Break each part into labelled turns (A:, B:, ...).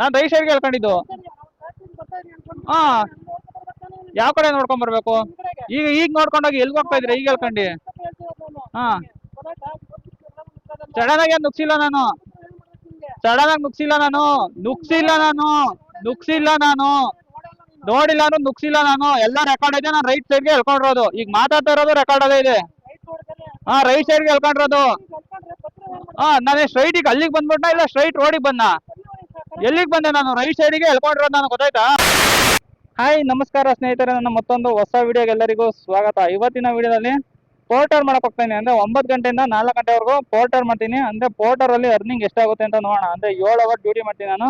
A: ನಾನ್ right ಸೈಡ್ಗೆ ಹೇಳ್ಕೊಂಡಿದ್ದು. ಹಾ, ಯಾವ ಕಡೆ ನೋಡ್ಕೊಂಡ್ ಬರ್ಬೇಕು? ಈಗ ನೋಡ್ಕೊಂಡೋಗಿ ಎಲ್ಗ್ ಹೋಗ್ತಾ ಇದ್ರಿ? ಈಗ ಹೇಳ್ಕೊಂಡಿ. ಹಾ, ಸಡನ್ ಆಗಿ ನುಗ್ಸಿಲ್ಲ ನಾನು. ಸಡನ್ ಆಗಿ ನುಗ್ಸಿಲ್ಲ ನಾನು. ನುಗ್ಸಿಲ್ಲ ನಾನು. ನೋಡಿಲ್ಲ ಅಂದ್ರೆ ನುಗ್ಸಿಲ್ಲ ನಾನು. ಎಲ್ಲ ರೆಕಾರ್ಡ್ ಇದೆ. ನಾನು ರೈಟ್ ಸೈಡ್ಗೆ ಹೇಳ್ಕೊಂಡಿರೋದು. ಈಗ ಮಾತಾಡ್ತಾ ಇರೋದು ರೆಕಾರ್ಡ್ ಅದೇ ಇದೆ. ಹಾ, ರೈಟ್ ಸೈಡ್ಗೆ ಹೇಳ್ಕೊಂಡಿರೋದು. ಹಾ, ನಾನು ಸ್ಟ್ರೈಟ್ ಈಗ ಅಲ್ಲಿಗೆ ಬಂದ್ಬಿಟ್ಟ ಇಲ್ಲ ಸ್ಟ್ರೈಟ್ ರೋಡಿಗೆ ಬಂದ? ಎಲ್ಲಿಗೆ ಬಂದೆ ನಾನು? ರೈಟ್ ಸೈಡಿಗೆ ಹೇಳ್ಕೊಂಡಿರೋದು ನಾನು, ಗೊತ್ತಾಯ್ತಾ? ಹಾಯ್, ನಮಸ್ಕಾರ ಸ್ನೇಹಿತರೆ. ನನ್ನ ಮತ್ತೊಂದು ಹೊಸ ವಿಡಿಯೋಗೆ ಎಲ್ಲರಿಗೂ ಸ್ವಾಗತ. ಇವತ್ತಿನ ವಿಡಿಯೋದಲ್ಲಿ ಪೋರ್ಟರ್ ಮಾಡಕ್ ಹೋಗ್ತೀನಿ. ಅಂದ್ರೆ 9 ಗಂಟೆಯಿಂದ 4 ಗಂಟೆವರೆಗೂ ಪೋರ್ಟರ್ ಮಾಡ್ತೀನಿ. ಅಂದ್ರೆ ಪೋರ್ಟರ್ ಅಲ್ಲಿ ಅರ್ನಿಂಗ್ ಎಷ್ಟಾಗುತ್ತೆ ಅಂತ ನೋಡೋಣ. ಅಂದ್ರೆ 7 ಅವರ್ ಡ್ಯೂಟಿ ಮಾಡ್ತೀನಿ ನಾನು.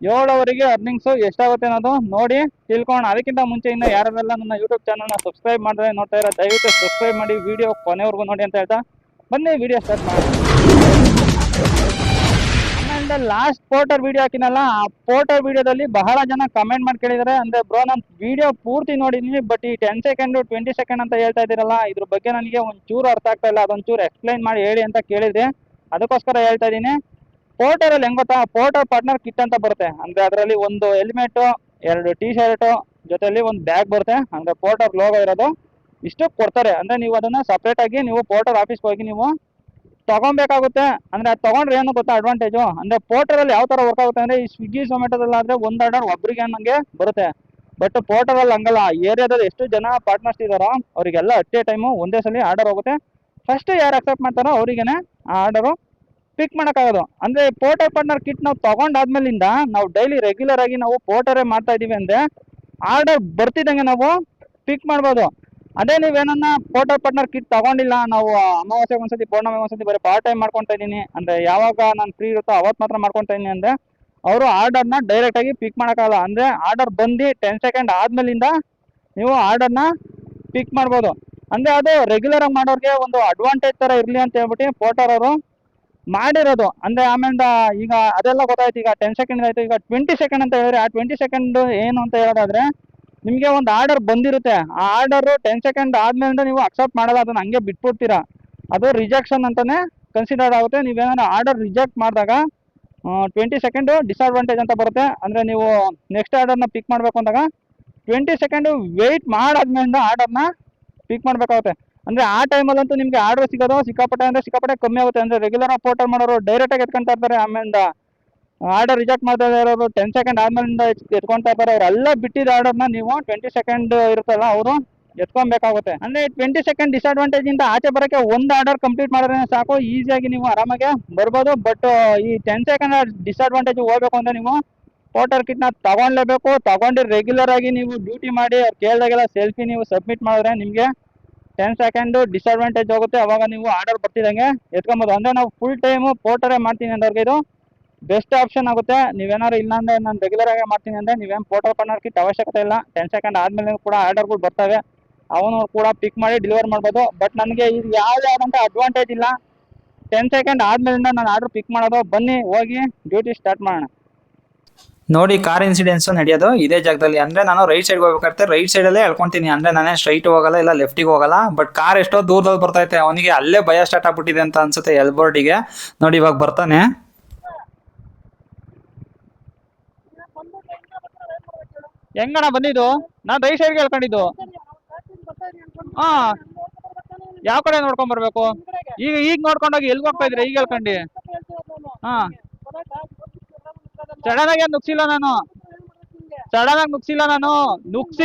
A: 7 ಅವರಿಗೆ ಅರ್ನಿಂಗ್ಸ್ ಎಷ್ಟಾಗುತ್ತೆ ಅನ್ನೋದು ನೋಡಿ ತಿಳ್ಕೊಳ್ಳೋಣ. ಅದಕ್ಕಿಂತ ಮುಂಚೆ ಇನ್ನು ಯಾರೆಲ್ಲ ನನ್ನ ಯೂಟ್ಯೂಬ್ ಚಾನಲ್ನ ಸಬ್ಸ್ಕ್ರೈಬ್ ಮಾಡಿದ್ರೆ ನೋಡ್ತಾ ಇರೋ ದಯವಿಟ್ಟು ಸಬ್ಸ್ಕ್ರೈಬ್ ಮಾಡಿ, ವಿಡಿಯೋ ಕೊನೆವರೆಗೂ ನೋಡಿ ಅಂತ ಹೇಳ್ತಾ ಬನ್ನಿ ವಿಡಿಯೋ ಸ್ಟಾರ್ಟ್ ಮಾಡೋಣ. ಆಮೇಲೆ ಲಾಸ್ಟ್ ಪೋರ್ಟರ್ ವಿಡಿಯೋ ಹಾಕಿನಲ್ಲ, ಆ ಪೋರ್ಟರ್ ವಿಡಿಯೋದಲ್ಲಿ ಬಹಳ ಜನ ಕಮೆಂಟ್ ಮಾಡಿ ಕೇಳಿದ್ದಾರೆ. ಅಂದ್ರೆ ಬ್ರೋ, ನಾನು ವಿಡಿಯೋ ಪೂರ್ತಿ ನೋಡಿದೀನಿ, ಬಟ್ ಈ 10 ಸೆಕೆಂಡ್ 20 ಸೆಕೆಂಡ್ ಅಂತ ಹೇಳ್ತಾ ಇದ್ದೀರಲ್ಲ, ಇದ್ರ ಬಗ್ಗೆ ನನಗೆ ಒಂಚೂರು ಅರ್ಥ ಆಗ್ತಾ ಇಲ್ಲ. ಅದೊಂಚೂರು ಎಕ್ಸ್ಪ್ಲೈನ್ ಮಾಡಿ ಹೇಳಿ ಅಂತ ಕೇಳಿದ್ರೆ ಅದಕ್ಕೋಸ್ಕರ ಹೇಳ್ತಾ ಇದ್ದೀನಿ. ಪೋರ್ಟರ್ ಅಲ್ಲಿ ಹೆಂಗ್ ಗೊತ್ತಾ, ಪೋರ್ಟರ್ ಪಾರ್ಟ್ನರ್ ಕಿಟ್ ಅಂತ ಬರುತ್ತೆ. ಅಂದ್ರೆ ಅದರಲ್ಲಿ ಒಂದು ಹೆಲ್ಮೆಟ್, 2 ಟಿ ಶರ್ಟ್ ಜೊತೆಲಿ ಒಂದು ಬ್ಯಾಗ್ ಬರುತ್ತೆ. ಅಂದ್ರೆ ಪೋರ್ಟರ್ ಲೋಗೋ ಇರೋದು ಇಷ್ಟು ಕೊಡ್ತಾರೆ. ಅಂದ್ರೆ ನೀವು ಅದನ್ನ ಸಪ್ರೇಟ್ ಆಗಿ ನೀವು ಪೋರ್ಟರ್ ಆಫೀಸ್ಗೆ ಹೋಗಿ ನೀವು ತಗೊಬೇಕಾಗುತ್ತೆ. ಅಂದ್ರೆ ಅದು ತಗೊಂಡ್ರೆ ಏನು ಗೊತ್ತಾ ಅಡ್ವಾಂಟೇಜು? ಅಂದ್ರೆ ಪೋರ್ಟರ್ ಅಲ್ಲಿ ಯಾವ ತರ ವರ್ಕ್ ಆಗುತ್ತೆ ಅಂದ್ರೆ, ಈ ಸ್ವಿಗ್ಗಿ ಝೊಮ್ಯಾಟೋದಲ್ಲಿ ಆದ್ರೆ ಒಂದು ಆರ್ಡರ್ ಒಬ್ರಿಗೆ ನಂಗೆ ಬರುತ್ತೆ. ಬಟ್ ಪೋರ್ಟರ್ ಅಲ್ಲಿ ಹಂಗಲ್ಲ. ಏರಿಯಾದಲ್ಲಿ ಎಷ್ಟು ಜನ ಪಾರ್ಟ್ನರ್ಸ್ ಇದಾರೋ ಅವರಿಗೆಲ್ಲ ಅಟ್ ಎ ಟೈಮು ಒಂದೇ ಸಲ ಆರ್ಡರ್ ಹೋಗುತ್ತೆ. ಫಸ್ಟ್ ಯಾರು ಅಕ್ಸೆಪ್ಟ್ ಮಾಡ್ತಾರೋ ಅವರಿಗೆನೆ ಆ ಆರ್ಡರು ಪಿಕ್ ಮಾಡೋಕ್ಕಾಗೋದು. ಅಂದ್ರೆ ಪೋರ್ಟರ್ ಪಾರ್ಟ್ನರ್ ಕಿಟ್ ನಾವು ತಗೊಂಡಾದ್ಮೇಲಿಂದ ನಾವು ಡೈಲಿ ರೆಗ್ಯುಲರ್ ಆಗಿ ನಾವು ಪೋರ್ಟರೇ ಮಾಡ್ತಾ ಇದೀವಿ ಅಂದ್ರೆ ಆರ್ಡರ್ ಬರ್ತಿದ್ದಂಗೆ ನಾವು ಪಿಕ್ ಮಾಡ್ಬೋದು. ಅದೇ ನೀವೇನನ್ನ ಪೋರ್ಟರ್ ಪಾರ್ಟ್ನರ್ ಕಿಟ್ ತಗೊಂಡಿಲ್ಲ, ನಾವು ಅಮಾವಾಸ್ಯೆಗೆ ಒಂದ್ಸತಿ ಪೌರ್ಣಮಿಗೆ ಒಂದ್ಸತಿ ಬರೀ ಪಾರ್ಟ್ ಟೈಮ್ ಮಾಡ್ಕೊತಾ ಇದ್ದೀನಿ ಅಂದ್ರೆ ಯಾವಾಗ ನಾನು ಫ್ರೀ ಇರುತ್ತೋ ಅವತ್ತು ಮಾತ್ರ ಮಾಡ್ಕೊತಾ ಇದ್ದೀನಿ ಅಂದ್ರೆ ಅವರು ಆರ್ಡರ್ನ ಡೈರೆಕ್ಟ್ ಆಗಿ ಪಿಕ್ ಮಾಡೋಕ್ಕಾಗಲ್ಲ. ಅಂದ್ರೆ ಆರ್ಡರ್ ಬಂದು 10 ಸೆಕೆಂಡ್ ಆದ್ಮೇಲಿಂದ ನೀವು ಆರ್ಡರ್ನ ಪಿಕ್ ಮಾಡ್ಬೋದು. ಅಂದ್ರೆ ಅದು ರೆಗ್ಯುಲರ್ ಆಗಿ ಮಾಡೋರಿಗೆ ಒಂದು ಅಡ್ವಾಂಟೇಜ್ ತರ ಇರಲಿ ಅಂತ ಹೇಳ್ಬಿಟ್ಟು ಪೋರ್ಟರ್ ಅವರು ಮಾಡಿರೋದು. ಅಂದ್ರೆ ಆಮೇಲೆ ಈಗ ಅದೆಲ್ಲ ಗೊತ್ತಾಯ್ತು. ಈಗ 10 ಸೆಕೆಂಡ್ ಆಯ್ತು, ಈಗ 20 ಸೆಕೆಂಡ್ ಅಂತ ಹೇಳಿದ್ರೆ ಆ 20 ಸೆಕೆಂಡ್ ಏನು ಅಂತ ಹೇಳೋದಾದ್ರೆ, ನಿಮಗೆ ಒಂದು ಆರ್ಡರ್ ಬಂದಿರುತ್ತೆ. ಆ ಆರ್ಡರ್ 10 ಸೆಕೆಂಡ್ ಆದ್ಮೇಲೆ ನೀವು ಅಕ್ಸೆಪ್ಟ್ ಮಾಡಲ್ಲ, ಅದನ್ನ ಹಂಗೆ ಬಿಟ್ಬಿಡ್ತೀರಾ. ಅದು ರಿಜೆಕ್ಷನ್ ಅಂತಾನೆ ಕನ್ಸಿಡರ್ ಆಗುತ್ತೆ. ನೀವೇನಾದ್ರು ಆರ್ಡರ್ ರಿಜೆಕ್ಟ್ ಮಾಡಿದಾಗ 20 ಸೆಕೆಂಡ್ ಡಿಸ್ಅಡ್ವಾಂಟೇಜ್ ಅಂತ ಬರುತ್ತೆ. ಅಂದ್ರೆ ನೀವು ನೆಕ್ಸ್ಟ್ ಆರ್ಡರ್ನ ಪಿಕ್ ಮಾಡಬೇಕು ಅಂದಾಗ 20 ಸೆಕೆಂಡ್ ವೆಯ್ಟ್ ಮಾಡಾದ್ಮೇಲೆ ಆರ್ಡರ್ನ ಪಿಕ್ ಮಾಡಬೇಕಾಗುತ್ತೆ. ಅಂದ್ರೆ ಆ ಟೈಮಲ್ಲಂತೂ ನಿಮಗೆ ಆರ್ಡರ್ ಸಿಗೋದು ಸಿಕ್ಕಾಪಟ್ಟೆ ಅಂದ್ರೆ ಸಿಕ್ಕಾಪಟ್ಟೆ ಕಮ್ಮಿ ಆಗುತ್ತೆ. ಅಂದ್ರೆ ರೆಗ್ಯುಲರ್ ಆಗಿ ಪೋರ್ಟರ್ ಮಾಡೋರು ಡೈರೆಕ್ಟ್ ಆಗಿ ಎತ್ಕೊಂತಾ ಇರ್ತಾರೆ. ಆಮೇಲೆ ಆರ್ಡರ್ ರಿಜೆಕ್ಟ್ ಮಾಡ್ತಾ ಇರೋರು 10 ಸೆಕೆಂಡ್ ಆದ್ಮೇಲಿಂದ ಎತ್ಕೊಂತಾ ಇರ್ತಾರೆ. ಅವರೆಲ್ಲ ಬಿಟ್ಟಿದ್ದ ಆರ್ಡರ್ನ ನೀವು 20 ಸೆಕೆಂಡ್ ಇರುತ್ತಲ್ಲ ಅವರು ಎತ್ಕೊಬೇಕಾಗುತ್ತೆ. ಅಂದ್ರೆ 20 ಸೆಕೆಂಡ್ ಡಿಸ್ಅಡ್ವಾಂಟೇಜ್ ಇಂದ ಆಚೆ ಬರೋಕ್ಕೆ ಒಂದು ಆರ್ಡರ್ ಕಂಪ್ಲೀಟ್ ಮಾಡಿದ್ರೆ ಸಾಕು, ಈಸಿಯಾಗಿ ನೀವು ಆರಾಮಾಗಿ ಬರ್ಬೋದು. ಬಟ್ ಈ 10 ಸೆಕೆಂಡ್ ಡಿಸ್ಅಡ್ವಾಂಟೇಜ್ ಹೋಗ್ಬೇಕು ಅಂದ್ರೆ ನೀವು ಪೋರ್ಟರ್ ಕಿಟ್ನ ತಗೊಳ್ಲೇಬೇಕು. ತಗೊಂಡು ರೆಗ್ಯುಲರ್ ಆಗಿ ನೀವು ಡ್ಯೂಟಿ ಮಾಡಿ ಅವ್ರು ಕೇಳಿದಾಗೆಲ್ಲ ಸೆಲ್ಫಿ ನೀವು ಸಬ್ಮಿಟ್ ಮಾಡಿದ್ರೆ ನಿಮಗೆ 10 ಸೆಕೆಂಡ್ ಡಿಸ್ಅಡ್ವಾಂಟೇಜ್ ಹೋಗುತ್ತೆ. ಅವಾಗ ನೀವು ಆರ್ಡರ್ ಬರ್ತಿದಂಗೆ ಎತ್ಕೊಬೋದು. ಅಂದ್ರೆ ನಾವು ಫುಲ್ ಟೈಮು ಪೋರ್ಟರೇ ಮಾಡ್ತೀನಿ ಅಂದವ್ರಿಗೆ ಇದು ಬೆಸ್ಟ್ ಆಪ್ಷನ್ ಆಗುತ್ತೆ. ನೀವೇನಾದ್ರು ಇಲ್ಲ ಅಂದ್ರೆ ನಾನು ರೆಗ್ಯುಲರ್ ಆಗಿ ಮಾಡ್ತೀನಿ ಅಂದ್ರೆ ನೀವೇನು ಪೋರ್ಟರ್ ಪಾರ್ಟ್ನರ್ ಕಿಟ್ ಅವಶ್ಯಕತೆ ಇಲ್ಲ. 10 ಸೆಕೆಂಡ್ ಆದ್ಮೇಲೆ ಕೂಡ ಆರ್ಡರ್ಗಳು ಬರ್ತವೆ, ಅವನು ಕೂಡ ಪಿಕ್ ಮಾಡಿ ಡೆಲಿವರ್ ಮಾಡ್ಬೋದು. ಬಟ್ ನನಗೆ ಇದು ಯಾವ್ದಾದಂಥ ಅಡ್ವಾಂಟೇಜ್ ಇಲ್ಲ. 10 ಸೆಕೆಂಡ್ ಆದ್ಮೇಲಿಂದ ನಾನು ಆರ್ಡರ್ ಪಿಕ್ ಮಾಡೋದು. ಬನ್ನಿ ಹೋಗಿ ಡ್ಯೂಟಿ ಸ್ಟಾರ್ಟ್ ಮಾಡೋಣ.
B: ನೋಡಿ, ಕಾರ್ ಇನ್ಸಿಡೆನ್ಸ್ ನಡೆಯೋದು ಇದೇ ಜಾಗದಲ್ಲಿ. ಅಂದ್ರೆ ನಾನು ರೈಟ್ ಸೈಡ್ ಹೋಗ್ಬೇಕಾದ್ರೆ ರೈಟ್ ಸೈಡ್ ಅಲ್ಲೇ ಹೇಳ್ಕೊಂತೀನಿ. ಅಂದ್ರೆ ನಾನೇ ಸ್ಟ್ರೈಟ್ ಹೋಗಲ್ಲ, ಇಲ್ಲ ಲೆಫ್ಟಿಗೆ ಹೋಗಲ್ಲ. ಬಟ್ ಕಾರ್ ಎಷ್ಟೋ ದೂರದಲ್ಲಿ ಬರ್ತೈತೆ, ಅವನಿಗೆ ಅಲ್ಲೇ ಭಯ ಸ್ಟಾರ್ಟ್ ಆಗ್ಬಿಟ್ಟಿದೆ ಅಂತ ಅನ್ಸುತ್ತೆ ಎಲ್ಬೋರ್ಡಿಗೆ. ನೋಡಿ ಇವಾಗ ಬರ್ತಾನೆ.
A: ಹೆಂಗಣ ಬಂದಿದ್ದು? ನಾನು ರೈಟ್ ಸೈಡ್ಗೆ ಹೇಳ್ಕೊಂಡಿದ್ದು. ಹಾ, ಯಾವ ಕಡೆ ನೋಡ್ಕೊಂಡ್ ಬರ್ಬೇಕು? ಈಗ ನೋಡ್ಕೊಂಡೋಗಿ ಎಲ್ಗ್ ಹೋಗ್ತಾ ಇದ್ರಿ? ಈಗ ಹೇಳ್ಕೊಂಡಿ. ಹಾ, ಸಡನ್ ಆಗಿ ನುಗ್ಸಿಲ್ಲ ನಾನು.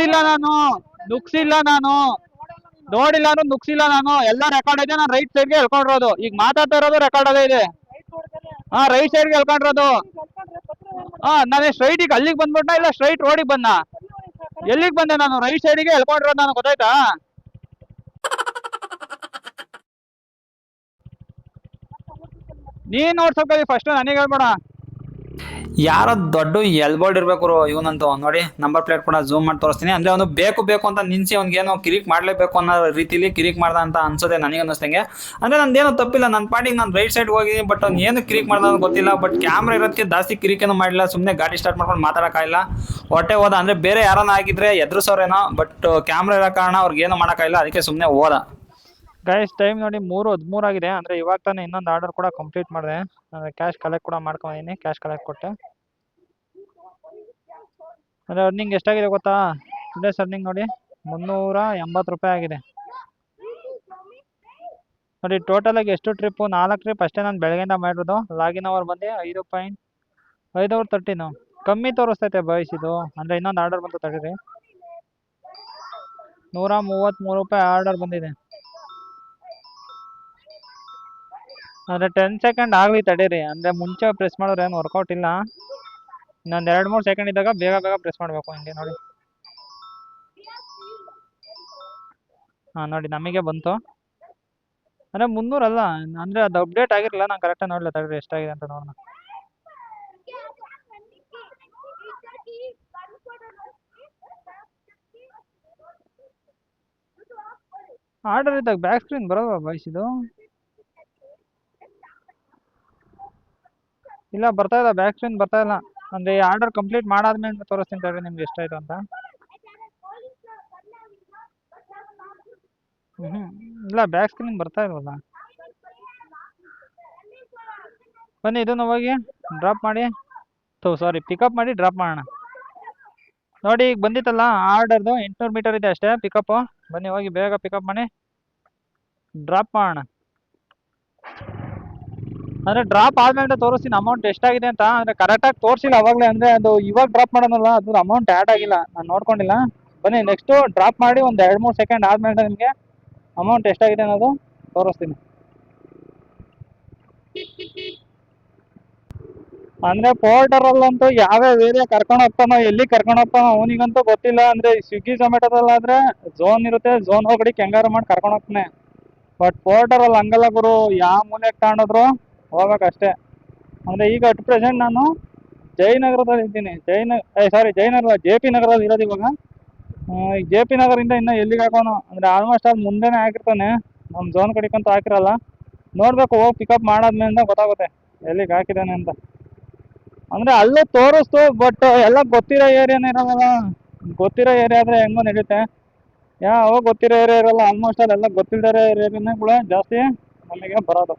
A: ನೋಡಿಲ್ಲ ಅಂದ್ರೆ ನುಗ್ಸಿಲ್ಲ ನಾನು. ಎಲ್ಲ ರೆಕಾರ್ಡ್ ಇದೆ. ನಾನು ರೈಟ್ ಸೈಡ್ಗೆ ಹೇಳ್ಕೊಂಡಿರೋದು. ಈಗ ಮಾತಾಡ್ತಾ ಇರೋದು ರೆಕಾರ್ಡ್ ಅದೇ ಇದೆ. ಹಾ, ರೈಟ್ ಸೈಡ್ಗೆ ಹೇಳ್ಕೊಂಡಿರೋದು. ಹಾ, ನಾನು ಸ್ಟ್ರೈಟ್ ಈಗ ಅಲ್ಲಿಗೆ ಬಂದ್ಬಿಟ್ಟ ಇಲ್ಲ ಸ್ಟ್ರೈಟ್ ರೋಡಿಗೆ ಬಂದ? ಎಲ್ಲಿಗೆ ಬಂದೆ ನಾನು? ರೈಟ್ ಸೈಡಿಗೆ ಹೇಳ್ಕೊಂಡಿರೋದು ನಾನು, ಗೊತ್ತಾಯ್ತಾ? ನೀನ್ ನೋಡ್ಸೋಕೆ ಫಸ್ಟ್ ನನಗೆ ಹೇಳ್ಬೇಡ.
B: ಯಾರೋ ದೊಡ್ಡ ಎಲ್ಬೋರ್ಡ್ ಇರ್ಬೇಕು ಇವನಂತೂ. ನೋಡಿ ನಂಬರ್ ಪ್ಲೇಟ್ ಕೂಡ ಝೂಮ್ ಮಾಡಿ ತೋರಿಸ್ತೀನಿ. ಅಂದ್ರೆ ಅವನು ಬೇಕು ಅಂತ ನಿನ್ಸಿ ಅವ್ನಿಗೇನೋ ಕಿರಿಕ್ ಮಾಡ್ಲೇಬೇಕು ಅನ್ನೋ ರೀತಿಲಿ ಕಿರಿಕ್ ಮಾಡ್ದ ಅಂತ ಅನ್ಸೋದೆ ನನಗೆ ಅನ್ನಿಸ್ತಂಗೆ. ಅಂದ್ರೆ ನಂದೇನೋ ತಪ್ಪಿಲ್ಲ, ನನ್ನ ಪಾಟಿಗೆ ನಾನು ರೈಟ್ ಸೈಡ್ ಹೋಗಿದ್ದೀನಿ. ಬಟ್ ಅವ್ನು ಏನು ಕಿರಿಕ್ ಮಾಡ್ದ ಅಂತ ಗೊತ್ತಿಲ್ಲ. ಬಟ್ ಕ್ಯಾಮ್ರಾ ಇರೋದಕ್ಕೆ ಜಾಸ್ತಿ ಕಿರಿಕೇನು ಮಾಡಿಲ್ಲ. ಸುಮ್ಮನೆ ಗಾಡಿ ಸ್ಟಾರ್ಟ್ ಮಾಡ್ಕೊಂಡು ಮಾತಾಡೋಕ್ಕಾಗಿಲ್ಲ, ಹೊಟ್ಟೆ ಹೋದ. ಅಂದ್ರೆ ಬೇರೆ ಯಾರನ್ನ ಆಗಿದ್ರೆ ಎದುರಿಸೋರೇನೋ, ಬಟ್ ಕ್ಯಾಮ್ರಾ ಇರೋ ಕಾರಣ ಅವ್ರಿಗೆ ಏನು ಮಾಡೋಕ್ಕಾಗಿಲ್ಲ, ಅದಕ್ಕೆ ಸುಮ್ಮನೆ ಹೋದ.
A: ಗೈಸ್, ಟೈಮ್ ನೋಡಿ 3:13 ಆಗಿದೆ. ಅಂದ್ರೆ ಇವಾಗ ತಾನೇ ಇನ್ನೊಂದು ಆರ್ಡರ್ ಕೂಡ ಕಂಪ್ಲೀಟ್ ಮಾಡಿದೆ. ಕ್ಯಾಶ್ ಕಲೆಕ್ಟ್ ಕೂಡ ಮಾಡ್ಕೊಂಡಿದ್ದೀನಿ. ಕ್ಯಾಶ್ ಕಲೆಕ್ಟ್ ಕೊಟ್ಟೆ. ಅಂದರೆ ಅರ್ನಿಂಗ್ ಎಷ್ಟಾಗಿದೆ ಗೊತ್ತಾ? ಟುಡೇಸ್ ಅರ್ನಿಂಗ್ ನೋಡಿ 380 ರೂಪಾಯಿ ಆಗಿದೆ ನೋಡಿ. ಟೋಟಲಾಗಿ ಎಷ್ಟು ಟ್ರಿಪ್ಪು? 4 ಟ್ರಿಪ್ ಅಷ್ಟೇ ನಾನು ಬೆಳಗ್ಗೆಯಿಂದ ಮಾಡಿರೋದು. ಲಾಗಿನ್ ಅವರ್ ಬಂದು 5:13 ಕಮ್ಮಿ ತೋರಿಸ್ತೈತೆ ಬಾಯ್ಸ್ ಇದು. ಅಂದರೆ ಇನ್ನೊಂದು ಆರ್ಡರ್ ಬಂತು ತಡೀರಿ. 133 ರೂಪಾಯಿ ಆರ್ಡರ್ ಬಂದಿದೆ. ಅಂದರೆ 10 ಸೆಕೆಂಡ್ ಆಗಲಿ ತಡೀರಿ. ಅಂದರೆ ಮುಂಚೆ ಪ್ರೆಸ್ ಮಾಡಿದ್ರೆ ಏನು ವರ್ಕೌಟ್ ಇಲ್ಲ. ಇನ್ನೊಂದು 2-3 ಸೆಕೆಂಡ್ ಇದ್ದಾಗ ಬೇಗ ಬೇಗ ಪ್ರೆಸ್ ಮಾಡಬೇಕು ಹಿಂಗೆ ನೋಡಿ. ಹಾಂ ನೋಡಿ ನಮಗೆ ಬಂತು. ಅಂದರೆ 300 ಅಲ್ಲ, ಅಂದರೆ ಅದು ಅಪ್ಡೇಟ್ ಆಗಿರಲಿಲ್ಲ. ನಾನು ಕರೆಕ್ಟಾಗಿ ನೋಡಲಿಲ್ಲ ತಡೀರಿ ಎಷ್ಟಾಗಿದೆ ಅಂತ ನೋಡೋಣ. ಆರ್ಡರ್ ಇದ್ದಾಗ ಬ್ಯಾಕ್ ಸ್ಕ್ರೀನ್ ಬರೋಲ್ವಾ ಬಾಯ್ಸ್ ಇದು? ಇಲ್ಲ ಬರ್ತಾ ಇಲ್ಲ, ಬ್ಯಾಕ್ ಸ್ಕ್ರೀನ್ ಬರ್ತಾ ಇಲ್ಲ. ಅಂದರೆ ಈ ಆರ್ಡರ್ ಕಂಪ್ಲೀಟ್ ಮಾಡಾದ್ಮೇಲೆ ತೋರಿಸ್ತೀನಿ ತಡೀರಿ ನಿಮ್ಗೆ ಎಷ್ಟಾಯಿತು ಅಂತ. ಹ್ಞೂ ಇಲ್ಲ ಬ್ಯಾಕ್ ಸ್ಕ್ರೀನ್ ಬರ್ತಾ ಇಲ್ವಲ್ಲ. ಬನ್ನಿ ಇದನ್ನು ಹೋಗಿ ಡ್ರಾಪ್ ಮಾಡಿ, ಸಾರಿ ಪಿಕಪ್ ಮಾಡಿ ಡ್ರಾಪ್ ಮಾಡೋಣ. ನೋಡಿ ಈಗ ಬಂದಿತ್ತಲ್ಲ ಆರ್ಡರ್ದು 800 ಮೀಟರ್ ಇದೆ ಅಷ್ಟೇ ಪಿಕಪ್ಪು. ಬನ್ನಿ ಹೋಗಿ ಬೇಗ ಪಿಕಪ್ ಮಾಡಿ ಡ್ರಾಪ್ ಮಾಡೋಣ. ಅಂದರೆ ಡ್ರಾಪ್ ಆದ್ಮೇಲೆ ತೋರಿಸ್ತೀನಿ ಅಮೌಂಟ್ ಎಷ್ಟಾಗಿದೆ ಅಂತ. ಅಂದರೆ ಕರೆಕ್ಟಾಗಿ ತೋರಿಸಿಲ್ಲ ಅವಾಗಲೇ, ಅಂದರೆ ಅದು ಇವಾಗ ಡ್ರಾಪ್ ಮಾಡೋಣಲ್ಲ, ಅದು ಅಮೌಂಟ್ ಆ್ಯಡ್ ಆಗಿಲ್ಲ, ನಾನು ನೋಡ್ಕೊಂಡಿಲ್ಲ. ಬನ್ನಿ ನೆಕ್ಸ್ಟು ಡ್ರಾಪ್ ಮಾಡಿ ಒಂದು 2-3 ಸೆಕೆಂಡ್ ಆದಮೇಲೆ ನಿಮಗೆ ಅಮೌಂಟ್ ಎಷ್ಟಾಗಿದೆ ಅನ್ನೋದು ತೋರಿಸ್ತೀನಿ. ಅಂದರೆ ಪೋರ್ಟರಲ್ಲಂತೂ ಯಾವ್ಯಾವ ಏರಿಯಾ ಕರ್ಕೊಂಡು ಹೋಗ್ತಾನೋ, ಎಲ್ಲಿ ಕರ್ಕೊಂಡು ಹೋಗ್ತಾನೋ ಅವನಿಗಂತೂ ಗೊತ್ತಿಲ್ಲ. ಅಂದರೆ ಸ್ವಿಗ್ಗಿ ಝೊಮ್ಯಾಟೋದಲ್ಲಾದರೆ ಝೋನ್ ಇರುತ್ತೆ, ಝೋನ್ ಹೋಗಡಿ ಹೆಂಗಾರು ಮಾಡಿ ಕರ್ಕೊಂಡು ಹೋಗ್ತಾನೆ. ಬಟ್ ಪೋರ್ಟರಲ್ಲಿ ಹಂಗಲ್ಲ ಗುರು, ಯಾವ ಮೂಲೆಗೆ ತಗೊಂಡೋದ್ರು ಹೋಗ್ಬೇಕಷ್ಟೇ. ಅಂದರೆ ಈಗ ಅಟ್ ಪ್ರೆಸೆಂಟ್ ನಾನು ಜಯನಗರದಲ್ಲಿ ಇದ್ದೀನಿ. ಜಯನಗರ JP ನಗರದಲ್ಲಿ ಇರೋದು ಇವಾಗ. ಈಗ JP ನಗರದಿಂದ ಇನ್ನೂ ಎಲ್ಲಿಗೆ ಹಾಕೋನು ಅಂದರೆ ಆಲ್ಮೋಸ್ಟ್ ಅಲ್ಲಿ ಮುಂದೆನೇ ಹಾಕಿರ್ತಾನೆ. ನಮ್ಮ ಝೋನ್ ಕಡೆಗಂತೂ ಹಾಕಿರಲ್ಲ. ನೋಡಬೇಕು, ಹೋಗಿ ಪಿಕಪ್ ಮಾಡಾದ್ಮೇಲೆ ಗೊತ್ತಾಗುತ್ತೆ ಎಲ್ಲಿಗೆ ಹಾಕಿದ್ದಾನೆ ಅಂತ. ಅಂದರೆ ಅಲ್ಲೂ ತೋರಿಸ್ತು, ಬಟ್ ಎಲ್ಲ ಗೊತ್ತಿರೋ ಏರಿಯಾನೇ ಇರೋಲ್ಲ. ಗೊತ್ತಿರೋ ಏರಿಯಾ ಆದರೆ ಹೆಂಗೋ ನಡೆಯುತ್ತೆ. ಯಾವ ಗೊತ್ತಿರೋ ಏರಿಯಾ ಇರಲ್ಲ, ಆಲ್ಮೋಸ್ಟ್ ಅಲ್ಲೆಲ್ಲ ಗೊತ್ತಿಲ್ಲದಿರೋ ಏರಿಯಾನೇ ಕೂಡ ಜಾಸ್ತಿ ನಮಗೆ ಬರೋದು.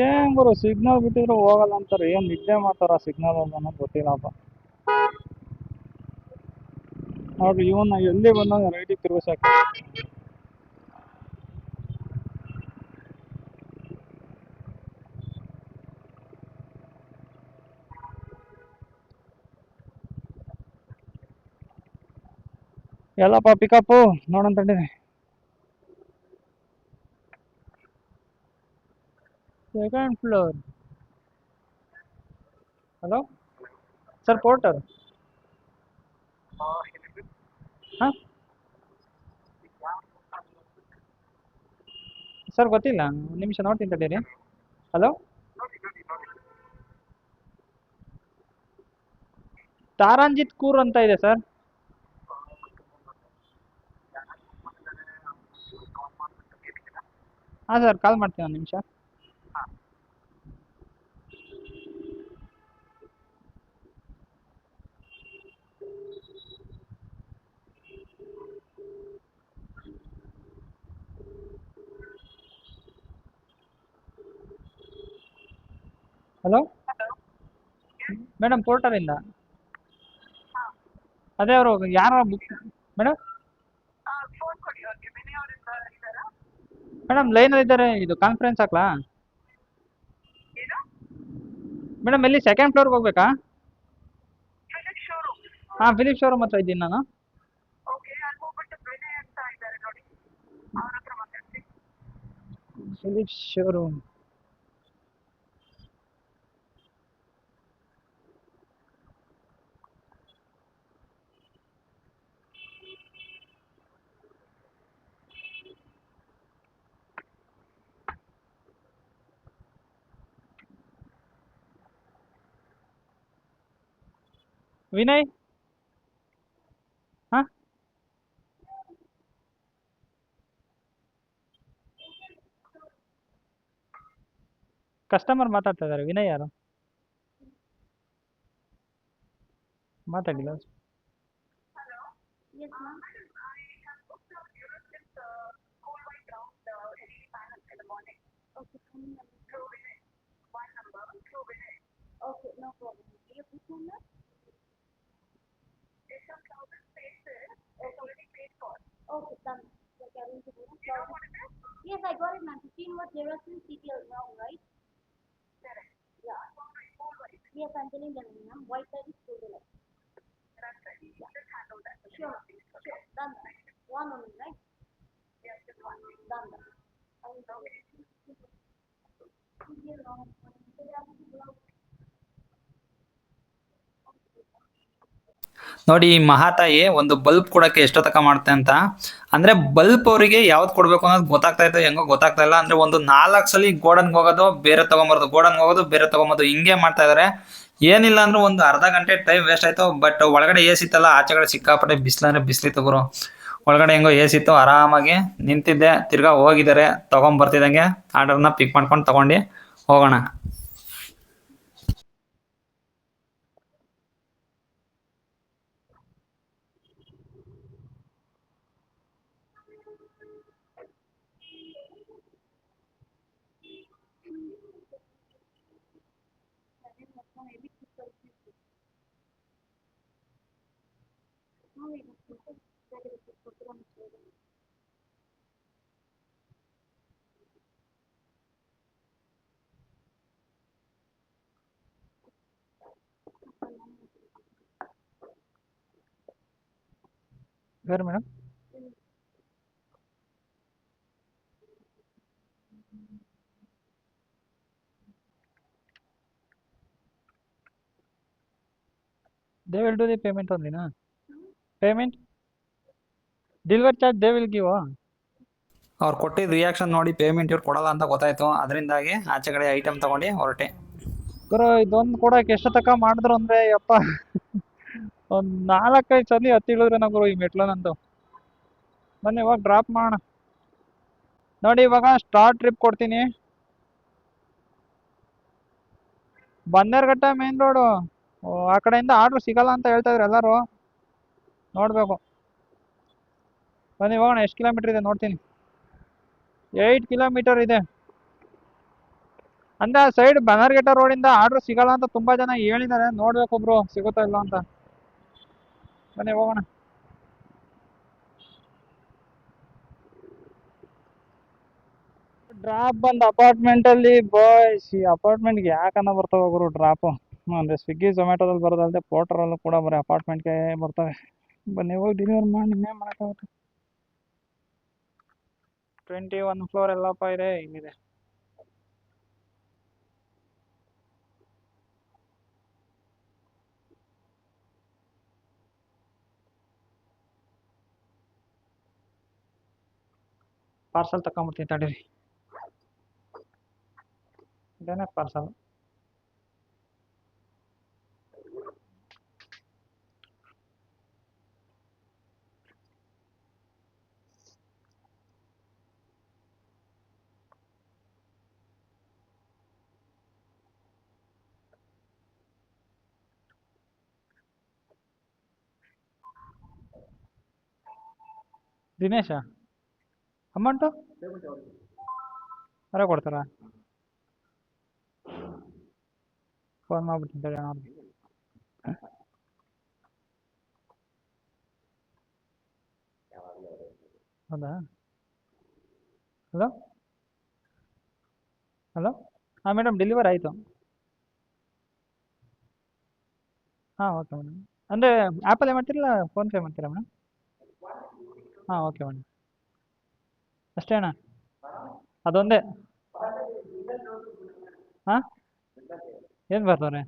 A: ಏನ್ ಗುರು ಸಿಗ್ನಲ್ ಬಿಟ್ಟಿದ್ರು ಹೋಗಲ್ಲ ಅಂತಾರೆ, ಏನ್ ನಿದ್ದೆ ಮಾಡ್ತಾರ ಸಿಗ್ನಲ್ ಅನ್ನೋದು ಗೊತ್ತಿಲ್ಲಪ್ಪ. ನೋಡ್ರಿ ಇವನ್ನ ಎಲ್ಲಿ ಬಂದ ರೈಟಿಗೆ ತಿರುಗಿಸಾಕ. ಎಲ್ಲಪ್ಪ ಪಿಕಪ್ಪು ನೋಡೋಣ ತಡೀರಿ. Second floor. Hello sir, Porter. ಹಾಂ ಸರ್ ಗೊತ್ತಿಲ್ಲ, ಒಂದು ನಿಮಿಷ ನೋಡ್ತೀನಿ ತಡೀರಿ. ಹಲೋ, ತಾರಾಂಜಿತ್ ಕೂರ್ ಅಂತ ಇದೆ ಸರ್. ಹಾಂ ಸರ್, ಕಾಲ್ ಮಾಡ್ತೀನಿ ಒಂದು ನಿಮಿಷ. ಹಲೋ ಮೇಡಮ್, ಪೋರ್ಟರಿಂದ. ಅದೇ ಅವರು ಯಾರೋ ಬುಕ್ ಮೇಡಮ್. ಮೇಡಮ್ ಲೈನಲ್ಲಿ ಇದ್ದಾರೆ, ಇದು ಕಾನ್ಫರೆನ್ಸ್ ಹಾಕ್ಲಾ ಮೇಡಮ್? ಎಲ್ಲಿ ಸೆಕೆಂಡ್ ಫ್ಲೋರ್ಗೆ ಹೋಗ್ಬೇಕಾ? ಹಾಂ, ಫಿಲಿಪ್ ಶೋರೂಮ್ ಹತ್ರ ಇದ್ದೀನಿ ನಾನು. Philip showroom. ವಿನಯ್. ಹಾಂ, ಕಸ್ಟಮರ್ ಮಾತಾಡ್ತಾ ಇದ್ದಾರೆ. ವಿನಯ್ ಯಾರು ಮಾತಾಡಿಲ್ಲ.
B: ನೋಡಿ ಈ ಮಹಾತಾಯಿ ಒಂದು ಬಲ್ಬ್ ಕೊಡಕ್ಕೆ ಎಷ್ಟೋ ತಕ ಮಾಡುತ್ತೆ ಅಂತ. ಅಂದ್ರೆ ಬಲ್ಬ್ ಅವರಿಗೆ ಯಾವ್ದು ಕೊಡ್ಬೇಕು ಅನ್ನೋದು ಗೊತ್ತಾಗ್ತಾ ಇತ್ತು, ಹೆಂಗೋ ಗೊತ್ತಾಗ್ತಾ ಇಲ್ಲ. ಅಂದ್ರೆ ಒಂದು 4 ಸಲ ಗೋಡನ್ಗೆ ಹೋಗೋದು, ಬೇರೆ ತಗೊಂಬರೋದು, ಗೋಡನ್ಗೆ ಹೋಗೋದು, ಬೇರೆ ತಗೊಂಬರೋದು, ಹಿಂಗೆ ಮಾಡ್ತಾ ಇದಾರೆ. ಏನಿಲ್ಲ ಅಂದ್ರೆ ಒಂದು ಅರ್ಧ ಗಂಟೆ ಟೈಮ್ ವೇಸ್ಟ್ ಆಯ್ತು. ಬಟ್ ಒಳಗಡೆ ಎ ಸಿ ಇತ್ತಲ್ಲ, ಆಚೆಗಡೆ ಸಿಕ್ಕಾಪಟ್ಟೆ ಬಿಸಿಲಂದ್ರೆ ಬಿಸಿಲಿತ್ತು ಗುರು. ಒಳಗಡೆ ಹೆಂಗೋ ಎ ಸಿ ಇತ್ತು, ಆರಾಮಾಗಿ ನಿಂತಿದ್ದೆ. ತಿರ್ಗಾ ಹೋಗಿದ್ದಾರೆ, ತಗೊಂಬರ್ತಿದಂಗೆ ಆರ್ಡರ್ನ ಪಿಕ್ ಮಾಡ್ಕೊಂಡು ತಗೊಂಡು ಹೋಗೋಣ.
A: ಬೇರೆ madam they will do the payment only na payment delivery charge they will give
B: ಅವ್ರು ಕೊಟ್ಟಿದ್ದ ರಿಯಾಕ್ಷನ್ ನೋಡಿ ಪೇಮೆಂಟ್ ಇವ್ರು ಕೊಡಲ್ಲ ಅಂತ ಗೊತ್ತಾಯ್ತು. ಅದರಿಂದಾಗಿ ಆಚೆ ಕಡೆ ಐಟಮ್ ತಗೊಂಡು ಹೊರಟೆ.
A: ಗುರು ಇದೊಂದು ಕೊಡಕ್ಕೆ ಎಷ್ಟು ತಕ ಮಾಡಿದ್ರು ಅಂದ್ರೆ ಯಪ್ಪ ಒಂದು 4-5 ಸಲ ಹತ್ತಿಳಿದ್ರೆ ನಾ ಗುರು ಈ ಮೆಟ್ಲನಂತೂ. ಬನ್ನಿ ಇವಾಗ ಡ್ರಾಪ್ ಮಾಡೋಣ. ನೋಡಿ ಇವಾಗ ಸ್ಟಾರ್ಟ್ ಟ್ರಿಪ್ ಕೊಡ್ತೀನಿ. Bannerghatta main road. ಆ ಕಡೆಯಿಂದ ಆರ್ಡ್ರ್ ಸಿಗಲ್ಲ ಅಂತ ಹೇಳ್ತಾ ಇದ್ರು ಎಲ್ಲರೂ. ನೋಡ್ಬೇಕು. ಬನ್ನಿ ಹೋಗೋಣ. ಎಷ್ಟು ಕಿಲೋಮೀಟರ್ ಇದೆ ನೋಡ್ತೀನಿ. 8 ಕಿಲೋಮೀಟರ್ ಇದೆ. ಅಂದ್ರೆ ಆ ಸೈಡ್ ಬನ್ನರ್ಘಟ್ಟ ರೋಡಿಂದ ಆರ್ಡ್ರ್ ಸಿಗಲ್ಲ ಅಂತ ತುಂಬಾ ಜನ ಹೇಳಿದ್ದಾರೆ. ನೋಡ್ಬೇಕು ಬ್ರೋ ಸಿಗುತ್ತಾ ಇಲ್ಲ ಅಂತ. ಬನ್ನಿ ಹೋಗೋಣ. ಡ್ರಾಪ್ ಬಂದು ಅಪಾರ್ಟ್ಮೆಂಟ್ ಅಲ್ಲಿ ಬಾಯ್ಸ್. ಈ ಅಪಾರ್ಟ್ಮೆಂಟ್ಗೆ ಯಾಕನ್ನ ಬರ್ತಾವ ಗುರು ಡ್ರಾಪ್? ಅಂದ್ರೆ ಸ್ವಿಗ್ಗಿ ಝೊಮ್ಯಾಟೋದಲ್ಲಿ ಬರೋದಲ್ಲದೆ ಪೋರ್ಟರಲ್ಲೂ ಕೂಡ ಬರೀ ಅಪಾರ್ಟ್ಮೆಂಟ್ಗೆ ಬರ್ತವೆ. ಬನ್ನಿ ಹೋಗಿ ಡೆಲಿವರ್ ಮಾಡಿ ಇನ್ನೇನು ಮಾಡೋಕ್ಕಾಗುತ್ತೆ. 21 ಫ್ಲೋರ್ ಎಲ್ಲಪ್ಪ ಇದೆ, ಹಿಂಗಿದೆ. ಪಾರ್ಸಲ್ ತಗೊಂಬಿಡ್ತೀನಿ ತಡೀರಿ. ಇದೇನೇ ಪಾರ್ಸಲ್. ದಿನೇಶ ಅಮೌಂಟು ಅವರೇ ಕೊಡ್ತಾರಾ? ಫೋನ್ ಮಾಡ್ಬಿಡ್ತೀನಿ ತಡಿ ಅವ್ರಿಗೆ. ಹೌದಾ? ಹಲೋ ಹಲೋ ಹಾಂ ಮೇಡಮ್ ಡೆಲಿವರ್ ಆಯಿತು. ಹಾಂ ಓಕೆ ಮೇಡಮ್. ಅಂದರೆ ಆ್ಯಪಲ್ಲೇ ಮಾಡ್ತೀರಲ್ಲ ಫೋನ್ಪೇ ಮಾಡ್ತೀರಾ ಮೇಡಮ್? ಹಾಂ ಓಕೆ ಮೇಡಮ್. ಅಷ್ಟೇ ಅಣ್ಣ, ಅದೊಂದೇ. ಹಾಂ ಏನು ಬರ್ತಾರೆ?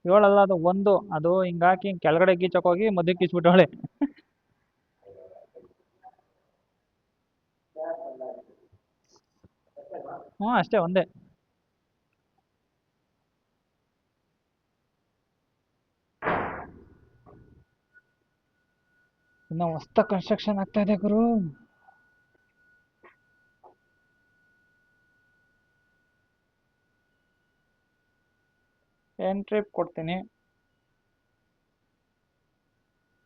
A: 7 ಅಲ್ಲ, ಅದು 1. ಅದು ಹಿಂಗಾಕಿ ಕೆಳಗಡೆ ಗೀಚಕ್ಕೆ ಹೋಗಿ ಮಧ್ಯಕ್ಕೆ ಗೀಚ್ಬಿಟ್ಟವಳೆ. ಹ್ಞೂ ಅಷ್ಟೇ, ಒಂದೇ. ಇನ್ನು ಹೊಸ್ದಾಗಿ ಕನ್ಸ್ಟ್ರಕ್ಷನ್ ಆಗ್ತಾ ಇದೆ ಗುರು. ಎಂಟ್ರಿ ಕೊಡ್ತೀನಿ.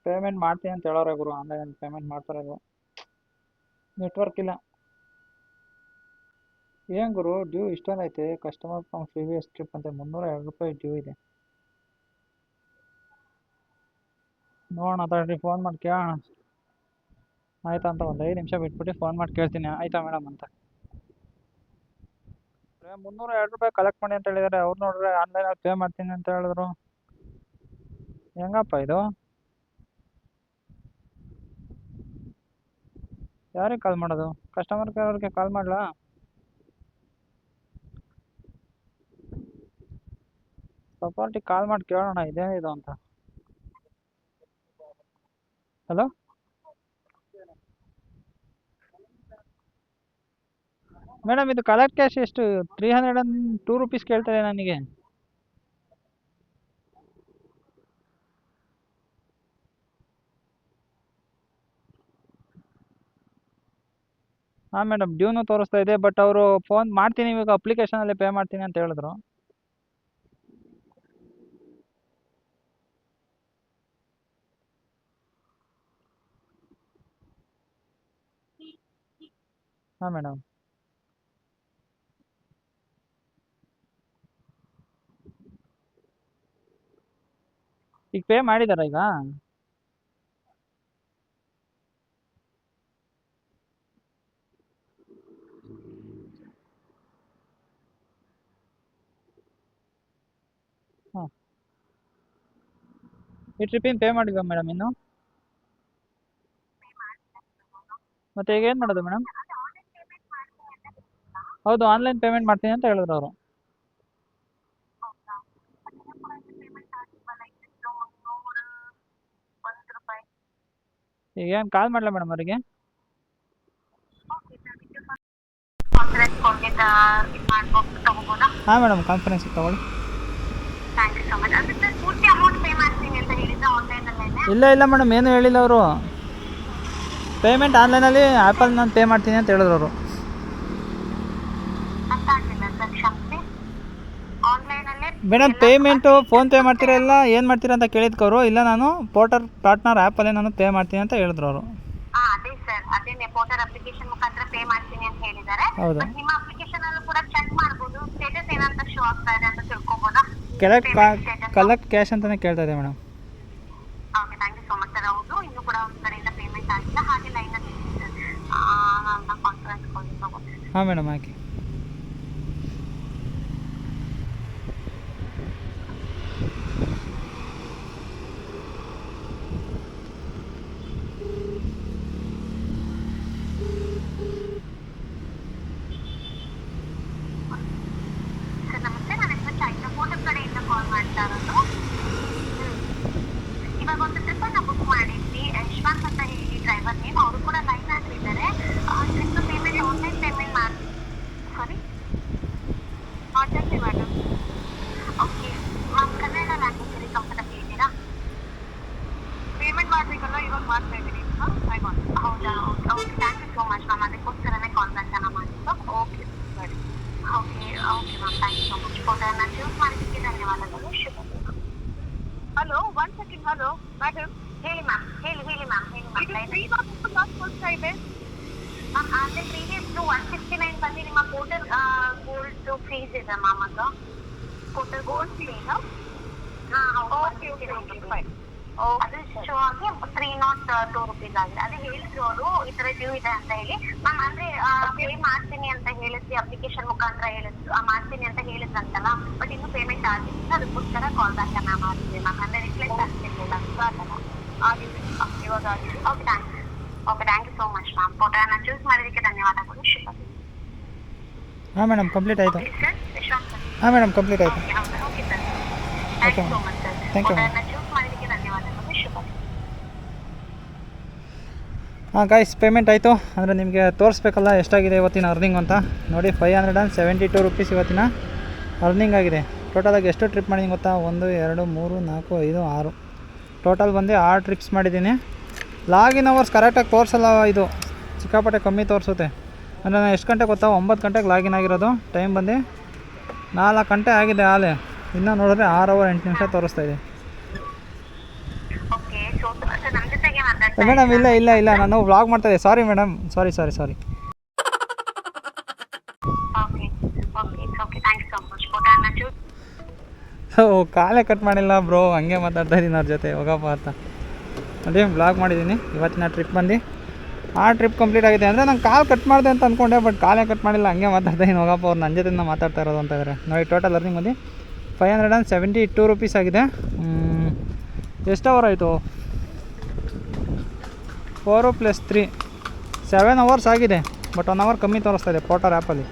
A: ಪೇಮೆಂಟ್ ಮಾಡ್ತೀನಿ ಅಂತ ಹೇಳೋರೆ ಗುರು. ಆನ್ಲೈನಲ್ಲಿ ಪೇಮೆಂಟ್ ಮಾಡ್ತಾರೆ ಇಲ್ವೋ? ನೆಟ್ವರ್ಕ್ ಇಲ್ಲ. ಏನು ಗುರು ಡ್ಯೂ ಇಷ್ಟೊಂದು ಐತೆ ಕಸ್ಟಮರ್ ಫ್ರಮ್ ಪ್ರೀವಿಯಸ್ ಟ್ರಿಪ್ ಅಂತ 302 ರೂಪಾಯಿ ಡ್ಯೂ ಇದೆ. ನೋಡೋಣ ತಡ್ರಿ ಫೋನ್ ಮಾಡಿ ಕೇಳೋಣ ಆಯ್ತಾ ಅಂತ. ಒಂದು 5 ನಿಮಿಷ ಬಿಟ್ಬಿಟ್ಟು ಫೋನ್ ಮಾಡಿ ಕೇಳ್ತೀನಿ ಆಯ್ತಾ ಮೇಡಮ್ ಅಂತ. 302 ರೂಪಾಯಿ ಕಲೆಕ್ಟ್ ಮಾಡಿ ಅಂತ ಹೇಳಿದಾರೆ. ಅವ್ರು ನೋಡ್ರೆ ಆನ್ಲೈನಲ್ಲಿ ಪೇ ಮಾಡ್ತೀನಿ ಅಂತ ಹೇಳಿದ್ರು. ಹೆಂಗಪ್ಪ ಇದು? ಯಾರಿಗೆ ಕಾಲ್ ಮಾಡೋದು? ಕಸ್ಟಮರ್ ಕೇರ್ ಅವ್ರಿಗೆ ಕಾಲ್ ಮಾಡಲಾ? ಸಪೋರ್ಟಿಗೆ ಕಾಲ್ ಮಾಡಿ ಕೇಳೋಣ ಇದೇನಿದು ಅಂತ. ಹಲೋ ಮೇಡಮ್, ಇದು ಕಲೆಕ್ಟ್ ಕ್ಯಾಶ್ ಎಷ್ಟು 302 ರೂಪೀಸ್ ಕೇಳ್ತಾರೆ ನನಗೆ. ಹಾಂ ಮೇಡಮ್, ಡ್ಯೂನು ತೋರಿಸ್ತಾ ಇದೆ. ಬಟ್ ಅವರು ಫೋನ್ ಮಾಡ್ತೀನಿ ಇವಾಗ ಅಪ್ಲಿಕೇಶನಲ್ಲಿ ಪೇ ಮಾಡ್ತೀನಿ ಅಂತ ಹೇಳಿದ್ರು. ಹಾಂ ಮೇಡಮ್. ಈಗ ಪೇ ಮಾಡಿದಾರಾ ಈಗ? ಹಾಂ, ಈ ಟ್ರಿಪ್ಪಿನ ಪೇ ಮಾಡಿದ್ವಾ ಮೇಡಮ್ ಇನ್ನು? ಮತ್ತೆ ಈಗ ಏನು ಮಾಡೋದು ಮೇಡಮ್? ಹೌದು, ಆನ್ಲೈನ್ ಪೇಮೆಂಟ್ ಮಾಡ್ತೀನಿ ಅಂತ ಹೇಳಿದ್ರು ಅವರು. ಈಗ ಏನು ಕಾಲ್ ಮಾಡಲ ಮೇಡಮ್ ಅವರಿಗೆ? ಹಾಂ ಮೇಡಮ್, ಕಾನ್ಫರೆನ್ಸಿಗೆ ತಗೊಳ್ಳಿ. ಇಲ್ಲ ಮೇಡಮ್, ಏನು ಹೇಳಿಲ್ಲ ಅವರು. ಪೇಮೆಂಟ್ ಆನ್ಲೈನಲ್ಲಿ ಆ್ಯಪಲ್ಲಿ ನಾನು ಪೇ ಮಾಡ್ತೀನಿ ಅಂತ ಹೇಳಿದ್ರು ಅವರು. ಮೇಡಮ್, ಪೇಮೆಂಟು ಫೋನ್ಪೇ ಮಾಡ್ತೀರಾ ಇಲ್ಲ ಏನು ಮಾಡ್ತೀರಾ ಅಂತ ಕೇಳಿದ್ಕವರು. ಇಲ್ಲ, ನಾನು ಪೋರ್ಟರ್ ಪಾರ್ಟ್ನರ್ ಆ್ಯಪಲ್ಲೇ ನಾನು ಪೇ ಮಾಡ್ತೀನಿ ಅಂತ ಹೇಳಿದ್ರು ಅವರು.
C: ಅದೇ ಸರ್, ಅದೇನೆ ಪೋರ್ಟರ್ ಅಪ್ಲಿಕೇಶನ್ ಮುಖಾಂತರ ಪೇ ಮಾಡ್ತೀನಿ ಅಂತ ಹೇಳಿದ್ದಾರೆ.
A: ಹೌದು.
C: ನಿಮ್ಮ ಅಪ್ಲಿಕೇಶನ್ ಅಲ್ಲೂ ಕೂಡ ಚೆಕ್ ಮಾಡಬಹುದು, ಸ್ಟೇಟಸ್ ಏನಂತ ಶೋ ಆಗ್ತಾ ಇದೆ ಅಂತ ತಿಳ್ಕೊಬೋದಾ?
A: ಕಲೆಕ್ಟ್ ಕ್ಯಾಶ್ ಅಂತಾನೆ ಕೇಳ್ತಾ ಇದೆ madam.
C: Okay, thank you so much sir. ಹೌದು, ಇನ್ನೂ ಕೂಡ ಒಂದು ಕಡೆಯಿಂದ ಪೇಮೆಂಟ್ ಆಗಿಲ್ಲ. ಹಾಗೆ ಲೈನಲ್ಲಿ ನಾನು ಕಾನ್ಫರೆನ್ಸ್ ಕಾಲ್ ತಗೋತೀನಿ.
A: ಹಾಂ ಮೇಡಮ್, ಹಾಕಿ.
C: ಸರ್ ನಮಸ್ತೆ, ನನ್ನ ಹೆಸರು ಚೈತ್ರ, ಫೋಟೋ ಕಡೆಯಿಂದ ಕಾಲ್ ಮಾಡ್ತಾ ಇರೋದು. ಇವಾಗ ಒಂದು ಟ್ರಿಪ್ ಅನ್ನ ಬುಕ್ ಮಾಡಿದ್ವಿ, ಯಶ್ವಂತ್ ಅಂತ ಹೇಳಿ ಡ್ರೈವರ್ ನೇಮ್. ಅವರು ಕೂಡ ಲೈನ್ ಆಗಿದ್ದಾರೆ. ಟ್ರಿಪ್ ಪೇಮೆಂಟ್ ಆನ್ಲೈನ್ ಪೇಮೆಂಟ್ ಮಾಡಿ. Sorry, madam. Okay ma'am, Kannada ಲ್ಯಾಂಗ್ವೇಜಲ್ಲಿ ಕಂಫರ್ಟಬಲ್ ಇದ್ದೀರಾ? ಪೇಮೆಂಟ್ ಮಾಡಬೇಕಲ್ಲ, ಇವಾಗ ಮಾಡ್ತಾ ಇದ್ದೀನಿ. ಹೌದಾ? Okay, thank you so much ma'am. ಅದಕ್ಕೋಸ್ಕರನೇ ಕಾಲ್ ಬ್ಯಾಕ್ ಮಾಡಿದ್ದು. ಓಕೆ ಸರಿ. Okay ma'am, thank you so much. ಫೋಟೋನ ಚೂಸ್ ಮಾಡಿದ್ದಕ್ಕೆ ಧನ್ಯವಾದಗಳು. ಶುಭ ದಿನ. Hello, 1 second. ಹಲೋ ಮೇಡಮ್, ಹೇಳಿ ಮ್ಯಾಮ್. ಹೇಳಿ ಮ್ಯಾಮ್. ಇದೆ ಮ್ಯಾಮ್. ಅಂದರೆ ಪ್ರೀವಿಯಸ್ 169 ಬಂದು ನಿಮ್ಮ ಪೋರ್ಟಲ್ ಗೋಲ್ಡ್ ಫೀಸ್ ಇದೆ ಮ್ಯಾಮ್. ಅದು ಪೋರ್ಟಲ್ ಗೋಲ್ಡ್ ಫೀಸ್. ಹಾಂ, ಓಕೆ ಫೈನ್. ಅದು ಶೋ ಆಗಿ 302 ರೂಪೀಸ್ ಆಗಿದೆ. ಅದೇ ಹೇಳಿದ್ರು ಅವರು, ಈ ತರ ಡ್ಯೂ ಇದೆ ಅಂತ ಹೇಳಿ ಮ್ಯಾಮ್. ಅಂದ್ರೆ ಪೇ ಮಾಡ್ತೀನಿ ಅಂತ ಹೇಳಿದ್ವಿ, ಅಪ್ಲಿಕೇಶನ್ ಮುಖಾಂತರ ಹೇಳಿದ್ರು, ಮಾಡ್ತೀನಿ ಅಂತ ಹೇಳಿದ್ರಂತಲ್ಲ. ಬಟ್ ಇನ್ನೂ ಪೇಮೆಂಟ್ ಆಗಿಲ್ಲ, ಅದಕ್ಕೋಸ್ಕರ ಕಾಲ್ ಬ್ಯಾಕ್ ಮಾಡಿದ್ವಿ ಮ್ಯಾಮ್. ಅಂದ್ರೆ ರಿಪ್ಲೇಸ್ ಆಗ್ತಿರ್ಲಿಲ್ಲ, ಆಗಿದೆ ಇವಾಗ ಆಗಿದೆ. Okay, thank you so much ma'am. ಫೋಟೋನ ಚೂಸ್ ಮಾಡಿದ್ದಕ್ಕೆ ಧನ್ಯವಾದಗಳು. ಶುಭ ದಿನ.
A: ಹಾಂ ಮೇಡಮ್, ಕಂಪ್ಲೀಟ್ ಆಯಿತು.
C: Sir, Yashwant sir.
A: ಹಾಂ ಮೇಡಮ್, ಕಂಪ್ಲೀಟ್ ಆಯಿತು.
C: Okay sir, thank you so much sir.
A: Thank you.
C: ಫೋಟೋನ ಚೂಸ್ ಮಾಡಿದ್ದಕ್ಕೆ ಧನ್ಯವಾದಗಳು. ಶುಭ ದಿನ.
A: ಹಾಂ ಗಾಯ್ಸ್, ಪೇಮೆಂಟ್ ಆಯಿತು. ಅಂದರೆ ನಿಮಗೆ ತೋರಿಸ್ಬೇಕಲ್ಲ ಎಷ್ಟಾಗಿದೆ ಇವತ್ತಿನ ಅರ್ನಿಂಗ್ ಅಂತ. ನೋಡಿ, 572 ರೂಪೀಸ್ ಇವತ್ತಿನ ಅರ್ನಿಂಗ್ ಆಗಿದೆ. ಟೋಟಲಾಗಿ ಎಷ್ಟು ಟ್ರಿಪ್ ಮಾಡಿದ್ದೀನಿ ಗೊತ್ತಾ? 1 2 3 4 5 6 ಟೋಟಲ್ ಬಂದು 6 ಟ್ರಿಪ್ಸ್ ಮಾಡಿದ್ದೀನಿ. ಲಾಗಿನ್ ಅವರ್ಸ್ ಕರೆಕ್ಟಾಗಿ ತೋರಿಸಲ್ಲ, ಇದು ಸಿಕ್ಕಾಪಟ್ಟೆ ಕಮ್ಮಿ ತೋರಿಸುತ್ತೆ. ಅಂದರೆ ನಾನು ಎಷ್ಟು ಗಂಟೆ ಗೊತ್ತಾ? 9 ಗಂಟೆಗೆ ಲಾಗಿನ್ ಆಗಿರೋದು. ಟೈಮ್ ಬಂದು 4 ಗಂಟೆ ಆಗಿದೆ ಆಲೇ. ಇನ್ನೂ ನೋಡಿದ್ರೆ 6 ಅವರ್ 8 ನಿಮಿಷ ತೋರಿಸ್ತಾ ಇದೆ. ಮೇಡಮ್, ಇಲ್ಲ ನಾನು ವ್ಲಾಗ್ ಮಾಡ್ತಾಯಿದ್ದೆ. ಸಾರಿ ಮೇಡಮ್, ಸಾರಿ.
C: ಓಕೆ
A: ಕಾಲೇ ಕಟ್ ಮಾಡಿಲ್ಲ ಬ್ರೋ, ಹಂಗೆ ಮಾತಾಡ್ತಾ ಇದ್ದೀನಿ ಅವ್ರ ಜೊತೆ ಹೋಗಪ್ಪ ಅಂತ. ನೋಡಿ ಬ್ಲಾಗ್ ಮಾಡಿದ್ದೀನಿ ಇವತ್ತಿನ ಟ್ರಿಪ್ ಬಂದು. ಆ ಟ್ರಿಪ್ ಕಂಪ್ಲೀಟ್ ಆಗಿದೆ ಅಂದರೆ ನಾನು ಕಾಲ್ ಕಟ್ ಮಾಡಿದೆ ಅಂತ ಅಂದ್ಕೊಂಡೆ, ಬಟ್ ಕಾಲೇ ಕಟ್ ಮಾಡಿಲ್ಲ, ಹಂಗೆ ಮಾತಾಡ್ತಾ ಇದ್ದೀನಿ ಹೋಗಪ್ಪ ಅವ್ರು ನನ್ನ ಜೊತೆ ಮಾತಾಡ್ತಾ ಇರೋದು ಅಂತ ಇದ್ದಾರೆ. ನೋಡಿ ಟೋಟಲ್ ಅರ್ನಿಂಗ್ ಬಂದು 572 ರೂಪೀಸ್ ಆಗಿದೆ. ಎಷ್ಟು ಅವರ್ ಆಯಿತು? 4 + 3 7 ಅವರ್ಸ್ ಆಗಿದೆ. ಬಟ್ 1 ಅವರ್ ಕಮ್ಮಿ ತೋರಿಸ್ತಾ ಇದೆ ಪೋರ್ಟರ್ ಆ್ಯಪಲ್ಲಿ.